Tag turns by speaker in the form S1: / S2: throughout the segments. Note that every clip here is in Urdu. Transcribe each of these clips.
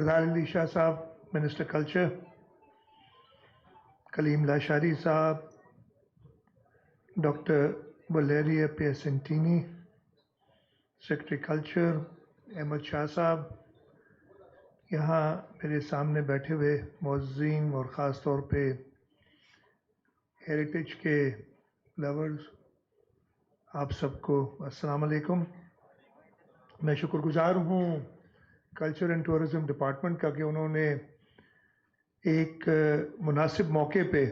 S1: علی شاہ صاحب منسٹر کلچر، کلیم لاشاری صاحب، doctor ولیریا پیسنٹینی secretary culture, Ahmad Shah صاحب، یہاں میرے سامنے بیٹھے ہوئے معززین اور خاص طور پہ ہیریٹیج کے لورز، آپ سب کو السلام علیکم۔ میں شکر گزار ہوں کلچر اینڈ ٹورزم ڈپارٹمنٹ کا کہ انہوں نے ایک مناسب موقع پہ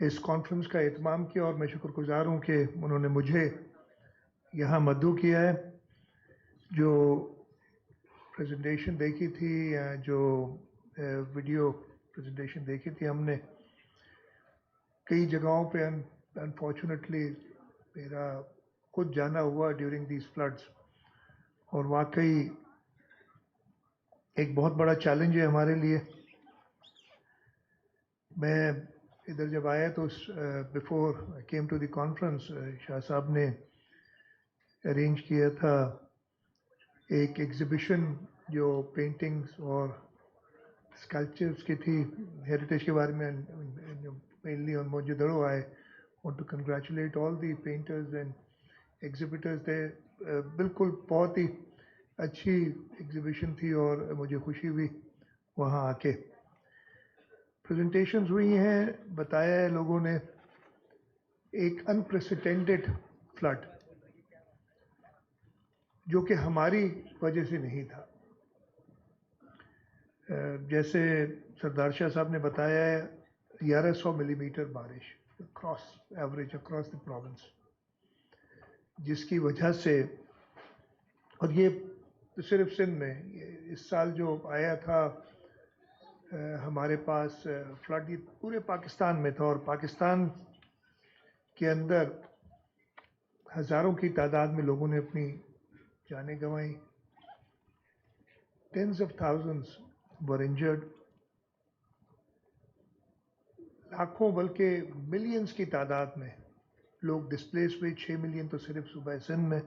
S1: اس کانفرنس کا اہتمام کیا، اور میں شکر گزار ہوں کہ انہوں نے مجھے یہاں مدعو کیا ہے۔ جو پریزنٹیشن دیکھی تھی یا جو ویڈیو پریزنٹیشن دیکھی تھی ہم نے کئی جگہوں پہ انفارچونیٹلی میرا خود جانا ہوا ڈیورنگ دیز فلڈز، اور واقعی ایک بہت بڑا چیلنج ہے ہمارے لیے۔ میں ادھر جب آیا تو before I came to the conference, Shah صاحب نے ارینج کیا تھا ایک ایگزیبیشن جو پینٹنگز اور اسکلپچرز کی تھی ہیریٹیج کے بارے میں، مینلی آن موجودڑو آئے۔ Want to congratulate all the painters and exhibitors تھے۔ بالکل بہت ہی اچھی ایگزیبیشن تھی اور مجھے خوشی ہوئی وہاں آ کے۔ پریزنٹیشنز ہوئی ہیں، بتایا ہے لوگوں نے، ایک انپریسیڈنٹڈ فلڈ جو کہ ہماری وجہ سے نہیں تھا۔ جیسے سردار شاہ صاحب نے بتایا ہے 1100 ملی میٹر بارش across average across the province, جس کی وجہ سے، اور یہ صرف سندھ میں، اس سال جو آیا تھا ہمارے پاس فلڈ، یہ پورے پاکستان میں تھا، اور پاکستان کے اندر ہزاروں کی تعداد میں لوگوں نے اپنی جانیں گنوائیں، tens of thousands were injured, لاکھوں بلکہ ملینز کی تعداد میں لوگ ڈسپلیس ہوئے۔ 6 ملین تو صرف صوبہ سندھ میں۔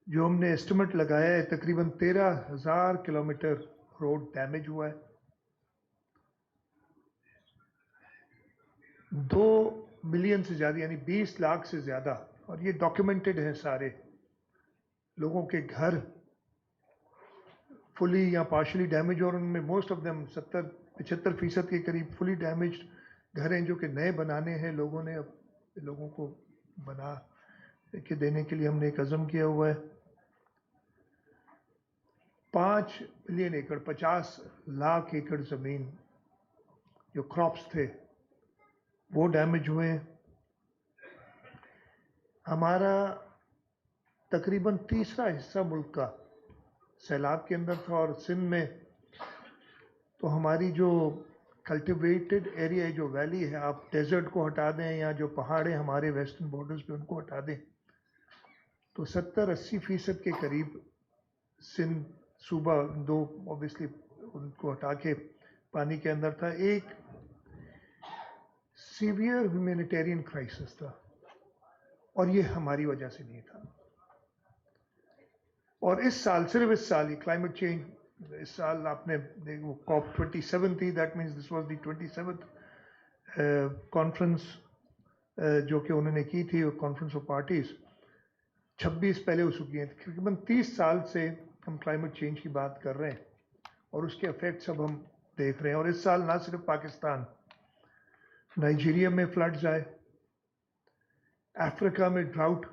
S1: جو ہم نے ایسٹیمیٹ لگایا ہے تقریباً 13,000 کلومیٹر روڈ ڈیمیج ہوا ہے۔ 2 ملین سے زیادہ یعنی 20 لاکھ سے زیادہ، اور یہ ڈاکیومنٹڈ ہیں سارے لوگوں کے گھر فلی یا پارشلی ڈیمیج، اور ان میں موسٹ آف دیم 70-75% کے قریب فلی ڈیمیجڈ گھر ہیں جو کہ نئے بنانے ہیں لوگوں نے۔ اب لوگوں کو بنا کے دینے کے لیے ہم نے ایک عزم کیا ہوا ہے۔ 5 ملین ایکڑ 50 لاکھ ایکڑ زمین جو کراپس تھے وہ ڈیمیج ہوئے ہیں۔ ہمارا تقریباً تیسرا حصہ ملک کا سیلاب کے اندر تھا، اور سندھ میں تو ہماری جو کلٹیویٹڈ ایریا ہے، جو ویلی ہے، آپ ڈیزرٹ کو ہٹا دیں یا جو پہاڑ ہیں ہمارے ویسٹرن بارڈرز پہ ان کو ہٹا دیں تو 70-80% کے قریب سندھ صوبہ، دو اوبیسلی ان کو ہٹا کے پانی کے اندر تھا۔ ایک سیویئر ہیومینیٹیرین کرائسس تھا، اور یہ ہماری وجہ سے نہیں تھا۔ اور اس سال، صرف اس سال، یہ کلائمیٹ چینج، اس سال آپ نے وہ COP27 تھی، that means this was the 27th conference جو کہ انہوں نے کی تھی، کانفرنس آف پارٹیز۔ 26 پہلے ہو چکی ہیں۔ تقریباً 30 سال سے ہم کلائمیٹ چینج کی بات کر رہے ہیں، اور اس کے ایفیکٹس اب ہم دیکھ رہے ہیں۔ اور اس سال نہ صرف پاکستان، نائجیریا میں فلڈز آئے، افریقہ میں ڈراؤٹ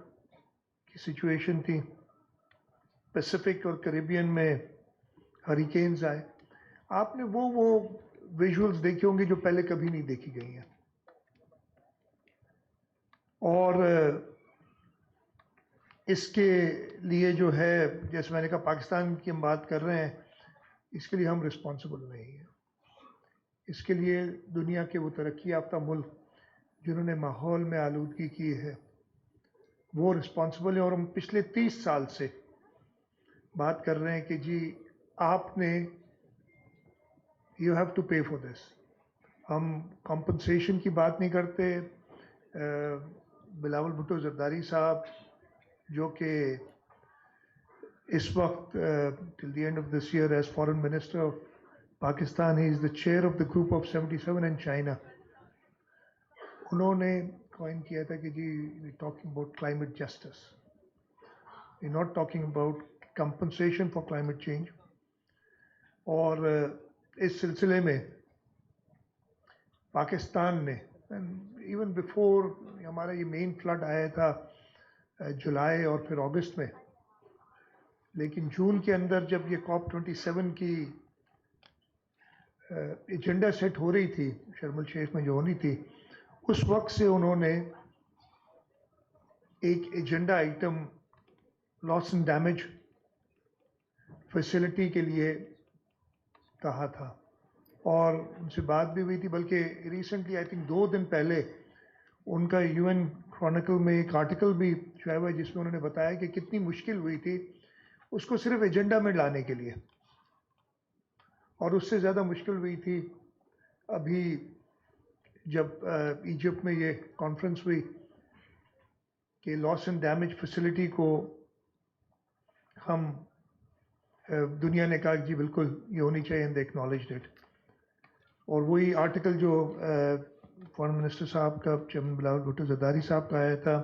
S1: کی سچویشن تھی، پیسیفک اور کیریبین میں ہریکینز آئے۔ آپ نے وہ ویژولز دیکھے ہوں گے جو پہلے کبھی نہیں دیکھی گئی ہیں، اور اس کے لیے جو ہے، جیسے میں نے کہا پاکستان کی ہم بات کر رہے ہیں، اس کے لیے ہم رسپانسبل نہیں ہیں۔ اس کے لیے دنیا کے وہ ترقی یافتہ ملک جنہوں نے ماحول میں آلودگی کی ہے وہ رسپانسبل ہیں، اور ہم پچھلے 30 سال سے بات کر رہے ہیں کہ جی آپ نے you have to pay for this. ہم کمپنسیشن کی بات نہیں کرتے۔ بلاول بھٹو زرداری صاحب جو کہ اس وقت till the end of this year as foreign minister of Pakistan he is the chair of the group of 77 in China. انہوں نے کوائن کیا تھا کہ جی we talking about climate justice, we're not talking about compensation for climate change. اور اس سلسلے میں پاکستان نے ایون بیفور ہمارا یہ مین فلڈ آیا تھا جولائی اور پھر اگست میں، لیکن جون کے اندر جب یہ COP27 کی ایجنڈا سیٹ ہو رہی تھی شرم الشیخ میں جو ہونی تھی، اس وقت سے انہوں نے ایک agenda item loss and damage facility کے لیے کہا تھا، اور ان سے بات بھی ہوئی تھی. بلکہ ریسنٹلی آئی تھنک 2 دن پہلے ان کا UN کرونیکل میں ایک آرٹیکل بھی شائع ہوا جس میں انہوں نے بتایا کہ کتنی مشکل ہوئی تھی اس کو صرف ایجنڈا میں لانے کے لیے، اور اس سے زیادہ مشکل ہوئی تھی ابھی جب ایجپٹ میں یہ کانفرنس ہوئی کہ لاس اینڈ ڈیمیج فیسلٹی کو ہم دنیا نے کہا جی بالکل یہ ہونی چاہیے اینڈ ایکنالجڈ اٹ. اور وہی آرٹیکل جو فارن منسٹر صاحب کا چیئرمین بلاول بھٹو زرداری صاحب کا آیا تھا،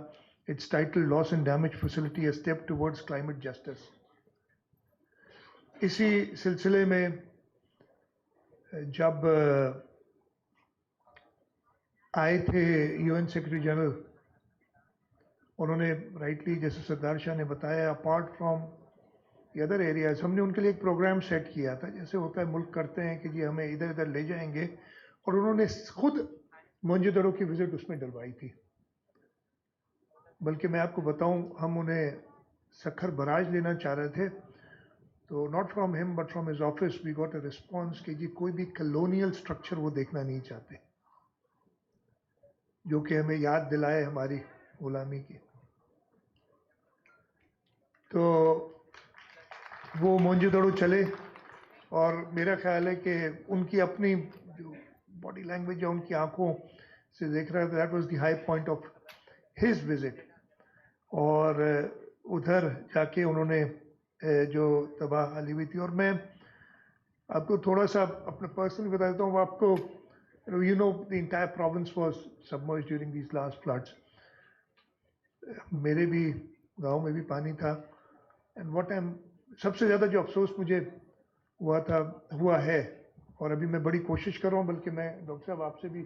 S1: its title loss and damage facility a step towards climate justice. اسی سلسلے میں جب آئے تھے UN سیکرٹری جنرل، انہوں نے رائٹلی جیسے سردار شاہ نے بتایا apart from the other areas, ہم نے ان کے لیے ایک پروگرام سیٹ کیا تھا جیسے ہوتا ہے ملک کرتے ہیں کہ جی ہمیں ادھر ادھر لے جائیں گے، اور انہوں نے خود موئنجو کی وزٹ اس میں ڈلوائی تھی. بلکہ میں آپ کو بتاؤں ہم انہیں سکھر براج لینا چاہ رہے تھے، تو ناٹ فرام ہم but from his office we got a response کہ جی کوئی بھی کلونیل اسٹرکچر وہ دیکھنا نہیں چاہتے، جو کہ ہمیں یاد دلائے ہماری غلامی کی. تو وہ موئنجو چلے، اور میرا خیال ہے کہ ان کی اپنی جو باڈی لینگویج ہے ان کی آنکھوں سے دیکھ رہا تھا، that was the high point of his visit. اور ادھر جا کے انہوں نے جو تباہ حالی ہوئی تھی، اور میں آپ کو تھوڑا سا اپنا پرسنل بتا دیتا ہوں. وہ آپ کو you know the entire province was submerged during these last floods. میرے بھی گاؤں میں بھی پانی تھا. اینڈ واٹ سب سے زیادہ جو افسوس مجھے ہوا ہے، اور ابھی میں بڑی کوشش کر رہا ہوں، بلکہ میں ڈاکٹر صاحب آپ سے بھی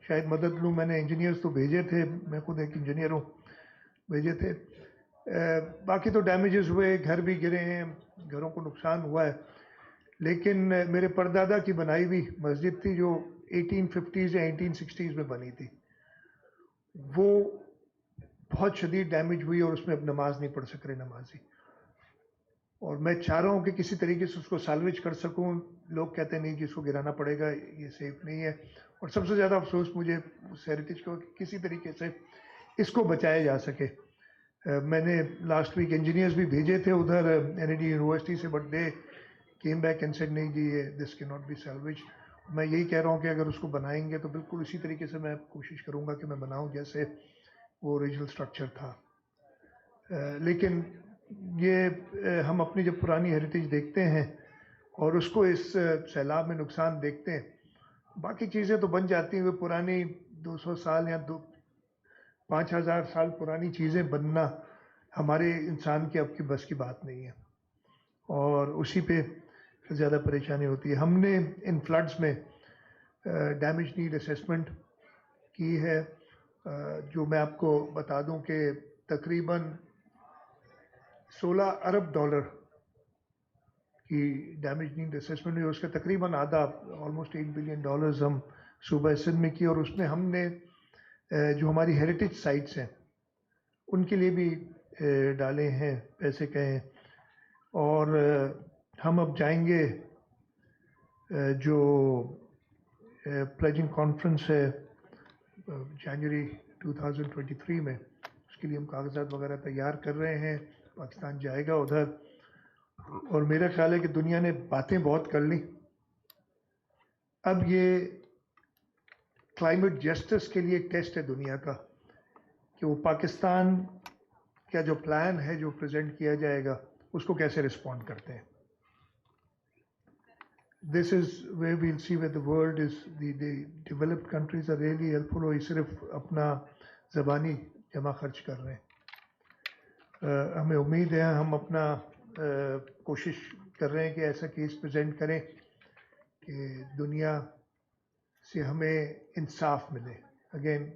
S1: شاید مدد لوں، میں نے انجینئرز تو بھیجے تھے، میں خود ایک انجینئر ہوں، بھیجے تھے. باقی تو ڈیمیجز ہوئے، گھر بھی گرے ہیں، گھروں کو نقصان ہوا ہے. لیکن میرے پردادا کی بنائی ہوئی مسجد تھی جو 1850s یا 1860s میں بنی تھی، وہ بہت شدید ڈیمیج ہوئی اور اس میں اب نماز نہیں پڑھ سک رہے نمازی. اور میں چاہ رہا ہوں کہ کسی طریقے سے اس کو سالویج کر سکوں. لوگ کہتے ہیں نہیں جی اس کو گرانا پڑے گا، یہ سیف نہیں ہے. اور سب سے زیادہ افسوس مجھے اس ہیریٹیج کو کہ کسی طریقے سے اس کو بچایا جا سکے. میں نے لاسٹ ویک انجینئرز بھی بھیجے تھے ادھر NID یونیورسٹی سے، but they came back and said نہیں جی دس کی ناٹ بی سیلویج. میں یہی کہہ رہا ہوں کہ اگر اس کو بنائیں گے تو بالکل اسی طریقے سے میں کوشش کروں گا کہ میں بناؤں جیسے وہ اوریجنل سٹرکچر تھا. لیکن یہ ہم اپنی جب پرانی ہیریٹیج دیکھتے ہیں اور اس کو اس سیلاب میں نقصان دیکھتے ہیں، باقی چیزیں تو بن جاتی ہیں. وہ پرانی 200 سال یا 5000 سال پرانی چیزیں بننا ہمارے انسان کے اب کی بس کی بات نہیں ہے، اور اسی پہ زیادہ پریشانی ہوتی ہے. ہم نے ان فلڈز میں ڈیمیج نیڈ اسیسمنٹ کی ہے، جو میں آپ کو بتا دوں کہ تقریباً $16 ارب کی ڈیمیج نیڈ اسیسمنٹ ہوئی. اس کا تقریباً آدھا آلموسٹ $8 بلین ہم صوبہ سندھ میں کی، اور اس میں ہم نے جو ہماری ہیریٹیج سائٹس ہیں ان کے لیے بھی ڈالے ہیں پیسے کہیں. اور ہم اب جائیں گے جو پلیجنگ کانفرنس ہے جنوری 2023 میں، اس کے لیے ہم کاغذات وغیرہ تیار کر رہے ہیں. پاکستان جائے گا ادھر، اور میرا خیال ہے کہ دنیا نے باتیں بہت کر لی. اب یہ کلائمیٹ جسٹس کے لیے ایک ٹیسٹ ہے دنیا کا کہ وہ پاکستان کا جو پلان ہے جو پریزنٹ کیا جائے گا اس کو کیسے رسپونڈ کرتے ہیں. This is where we'll see where the world is, the developed countries are really helpful. اور یہ صرف اپنا زبانی جمع خرچ کر رہے ہیں. ہمیں امید ہے ہم اپنا کوشش کر رہے ہیں کہ ایسا کیس پریزنٹ کریں کہ دنیا سے ہمیں انصاف ملے. اگین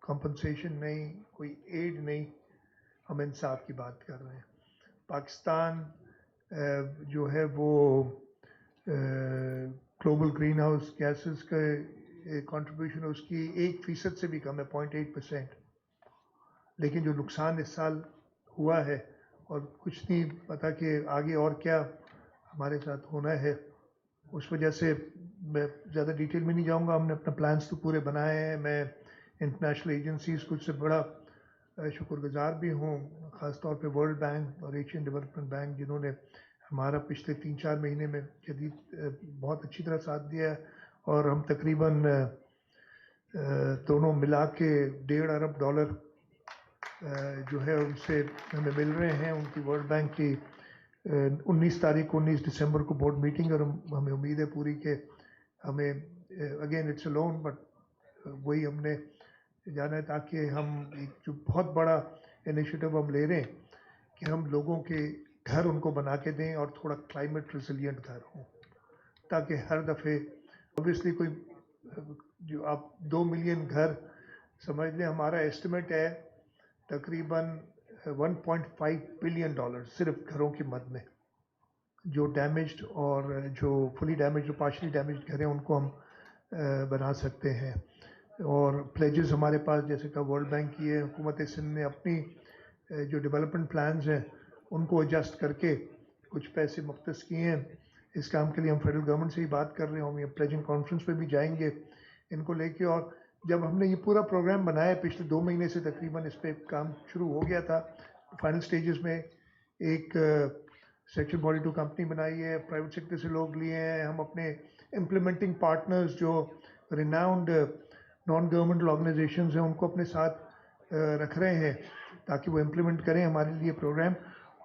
S1: کمپنسیشن نہیں, کوئی ایڈ نہیں, ہم انصاف کی بات کر رہے ہیں. پاکستان جو ہے وہ گلوبل گرین ہاؤس گیسز کا کنٹریبیوشن اس کی 1% سے بھی کم ہے, 0.8%. لیکن جو نقصان اس سال ہوا ہے اور کچھ نہیں پتا کہ آگے اور کیا ہمارے ساتھ ہونا ہے, اس وجہ سے میں زیادہ ڈیٹیل میں نہیں جاؤں گا. ہم نے اپنا پلانس تو پورے بنائے ہیں. میں انٹرنیشنل ایجنسیز کچھ سے بڑا شکر گزار بھی ہوں, خاص طور پہ ورلڈ بینک اور ایشین ڈیولپمنٹ بینک, جنہوں نے ہمارا پچھلے 3-4 مہینے میں جدید بہت اچھی طرح ساتھ دیا ہے. اور ہم تقریباً دونوں ملا کے $1.5 ارب جو ہے ان سے ہمیں مل رہے ہیں. ان کی ورلڈ بینک کی 19 دسمبر کو بورڈ میٹنگ, اور ہمیں امید ہے پوری کہ ہمیں again it's a loan but وہی ہم نے جانا ہے, تاکہ ہم ایک جو بہت بڑا انیشیٹو ہم لے رہے ہیں کہ ہم لوگوں کے گھر ان کو بنا کے دیں اور تھوڑا کلائمیٹ ریزیلینٹ گھر ہوں, تاکہ ہر دفعے اوبیسلی کوئی جو آپ 2 ملین گھر سمجھ لیں, ہمارا ایسٹیمیٹ ہے تقریباً $1.5 بلین صرف گھروں کی مد میں, جو ڈیمیجڈ اور جو فلی ڈیمیجڈ, جو پارشلی ڈیمیجڈ گھر ہیں ان کو ہم بنا سکتے ہیں. اور پلیجز ہمارے پاس جیسے کہ ورلڈ بینک کی ہے. حکومت سندھ نے اپنی جو ڈیولپمنٹ پلانز ہیں ان کو ایڈجسٹ کر کے کچھ پیسے مختص کیے ہیں اس کام کے لیے. ہم فیڈرل گورنمنٹ سے ہی بات کر رہے ہیں, ہم یہ پلیجنگ کانفرنس پہ بھی جائیں گے ان کو لے کے. اور جب ہم نے یہ پورا پروگرام بنایا پچھلے 2 مہینے سے تقریباً اس پہ کام شروع ہو گیا تھا, فائنل سٹیجز میں ایک سیکشن 42 کمپنی بنائی ہے, پرائیویٹ سیکٹر سے لوگ لیے ہیں. ہم اپنے امپلیمنٹنگ پارٹنرز جو ریناؤنڈ نان گورنمنٹل آرگنائزیشنز ہیں ان کو اپنے ساتھ رکھ رہے ہیں تاکہ وہ امپلیمنٹ کریں ہمارے لیے پروگرام.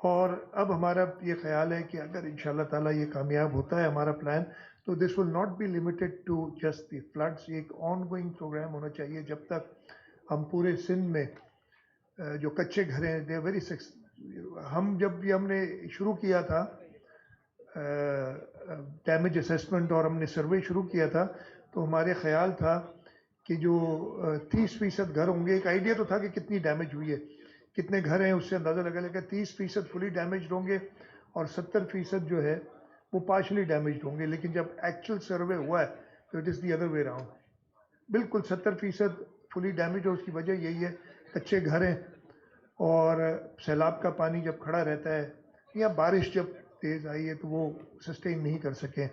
S1: اور اب ہمارا یہ خیال ہے کہ اگر انشاءاللہ تعالیٰ یہ کامیاب ہوتا ہے ہمارا پلان, تو this will not be limited to just the floods. ایک آن گوئنگ پروگرام ہونا چاہیے جب تک ہم پورے سندھ میں جو کچے گھر ہیں دے ویری ہم جب یہ ہم نے شروع کیا تھا ڈیمیج اسیسمنٹ اور ہم نے سروے شروع کیا تھا, تو ہمارے خیال تھا کہ جو 30% گھر ہوں گے. ایک آئیڈیا تو تھا کہ کتنی ڈیمیج ہوئی ہے, کتنے گھر ہیں اس سے اندازہ لگا لے کہ 30% فلی ڈیمیجڈ ہوں گے اور 70% جو ہے وہ پارشلی ڈیمیجڈ ہوں گے. لیکن جب ایکچوئل سروے ہوا ہے تو it is the other way round. بالکل 70% فلی ڈیمیج ہو, اس کی وجہ یہی ہے کچے گھر ہیں اور سیلاب کا پانی جب کھڑا رہتا ہے یا بارش جب تیز آئی ہے تو وہ سسٹین نہیں کر سکے.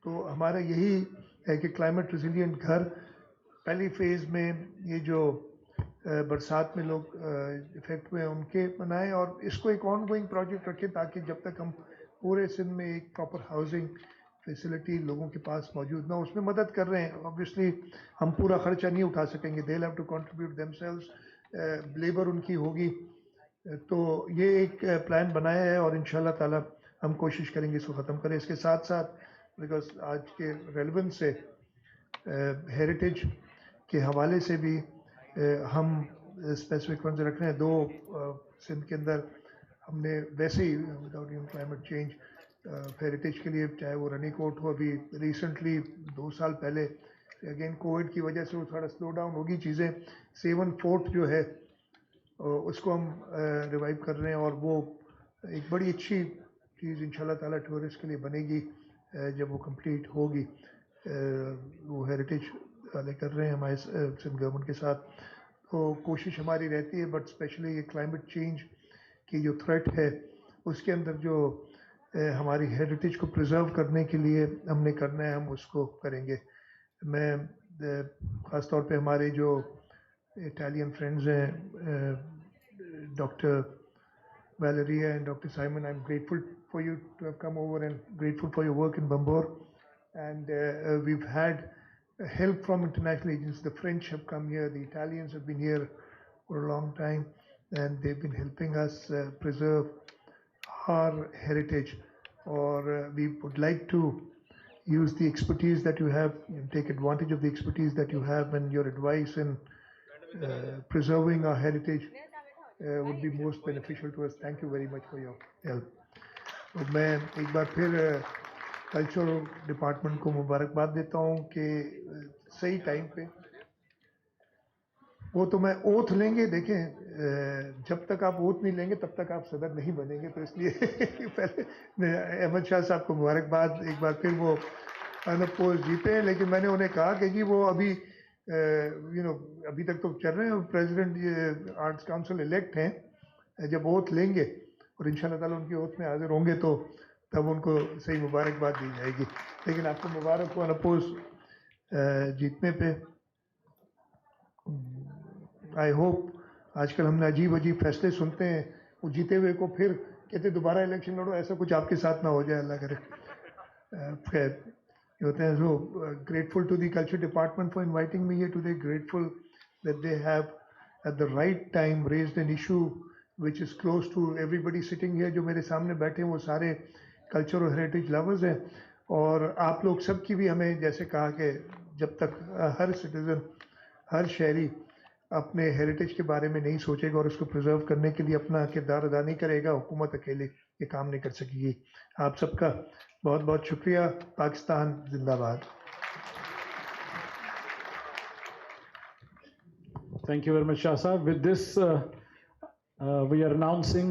S1: تو ہمارا یہی ہے کہ کلائمیٹ ریزیلینٹ گھر پہلی فیز میں یہ جو برسات میں لوگ افیکٹ ہوئے ہیں ان کے بنائیں, اور اس کو ایک آن گوئنگ پروجیکٹ رکھیں تاکہ جب تک ہم پورے سندھ میں ایک پراپر ہاؤسنگ فیسلٹی لوگوں کے پاس موجود نہ. اس میں مدد کر رہے ہیں. اوبویسلی ہم پورا خرچہ نہیں اٹھا سکیں گے, they have to contribute themselves, labour ان کی ہوگی. تو یہ ایک پلان بنایا ہے اور انشاءاللہ تعالی ہم کوشش کریں گے اس کو ختم کریں. اس کے ساتھ ساتھ بیکاز آج کے ریلیونس سے ہیریٹیج کے حوالے سے بھی ہم اسپیسیفک فنڈز رکھ رہے ہیں. 2 سندھ کے اندر ہم نے ویسے ہی without even climate change heritage کے لیے, چاہے وہ رنی کوٹ ہو, ابھی ریسنٹلی 2 سال پہلے اگین کووڈ کی وجہ سے وہ تھوڑا سلو ڈاؤن ہوگی چیزیں. 7 فورٹ جو ہے اس کو ہم ریوائیو کر رہے ہیں, اور وہ ایک بڑی اچھی چیز انشاءاللہ تعالیٰ ٹورسٹ کے لیے بنے گی جب وہ کمپلیٹ ہوگی. وہ ہیریٹیج والے کر رہے ہیں ہمارے سندھ گورنمنٹ کے ساتھ. تو کوشش ہماری رہتی ہے, بٹ اسپیشلی یہ کلائمیٹ چینج کی جو تھریٹ ہے اس کے اندر جو ہماری ہیریٹیج کو پرزرو کرنے کے لیے ہم نے کرنا ہے, ہم اس کو کریں گے. میں خاص طور پہ ہمارے جو اٹالین فرینڈز ہیں doctor Valeria and Dr. Simon, I'm grateful for you to have come over and grateful for your work in Bambor. And we've had help from international agencies. The French have come here, the Italians have been here for a long time, and they've been helping us preserve our heritage, or we would like to use the expertise that you have, take advantage of the expertise that you have, and your advice in preserving our heritage would be most beneficial to us. Thank you very much for your help. میں ایک بار پھر کلچر ڈپارٹمنٹ کو مبارکباد دیتا ہوں کہ صحیح ٹائم پہ وہ تو میں اوتھ لیں گے. دیکھیں جب تک آپ اوتھ نہیں لیں گے تب تک آپ صدر نہیں بنیں گے, تو اس لیے پہلے احمد شاہ صاحب کو مبارکباد ایک بار پھر. وہ پوسٹ جیتے ہیں, لیکن میں نے انہیں کہا کہ جی وہ ابھی ابھی تک تو چل رہے ہیں, پریزیڈنٹ آرٹس کاؤنسل الیکٹ ہیں, جب اوتھ لیں گے اور ان شاء اللہ تعالیٰ ان کی اوتھ میں حاضر ہوں گے تو تب ان کو صحیح مبارکباد دی جائے گی. لیکن آپ کو مبارک ہو انپوز جیتنے پہ. آئی ہوپ, آج کل ہم نے عجیب عجیب فیصلے سنتے ہیں, وہ جیتے ہوئے کو پھر کہتے دوبارہ الیکشن لڑو, ایسا کچھ آپ کے ساتھ نہ ہو جائے, اللہ کرے. خیر یہ ہوتے ہیں. So grateful to the culture department for inviting me here today, grateful that they have at the right time raised an issue which is close to everybody sitting here. جو میرے سامنے بیٹھے ہیں وہ سارے کلچر اور ہیریٹیج لورز ہیں, اور آپ لوگ سب کی بھی ہمیں جیسے کہا کہ جب تک ہر سٹیزن, ہر شہری اپنے ہیریٹیج کے بارے میں نہیں سوچے گا اور اس کو پرزرو کرنے کے لیے اپنا کردار ادا نہیں کرے گا, حکومت اکیلے یہ کام نہیں کر سکے گی. آپ سب کا بہت بہت شکریہ. پاکستان زندہ باد.
S2: Thank you very much, Shah Sahab. With this, we are announcing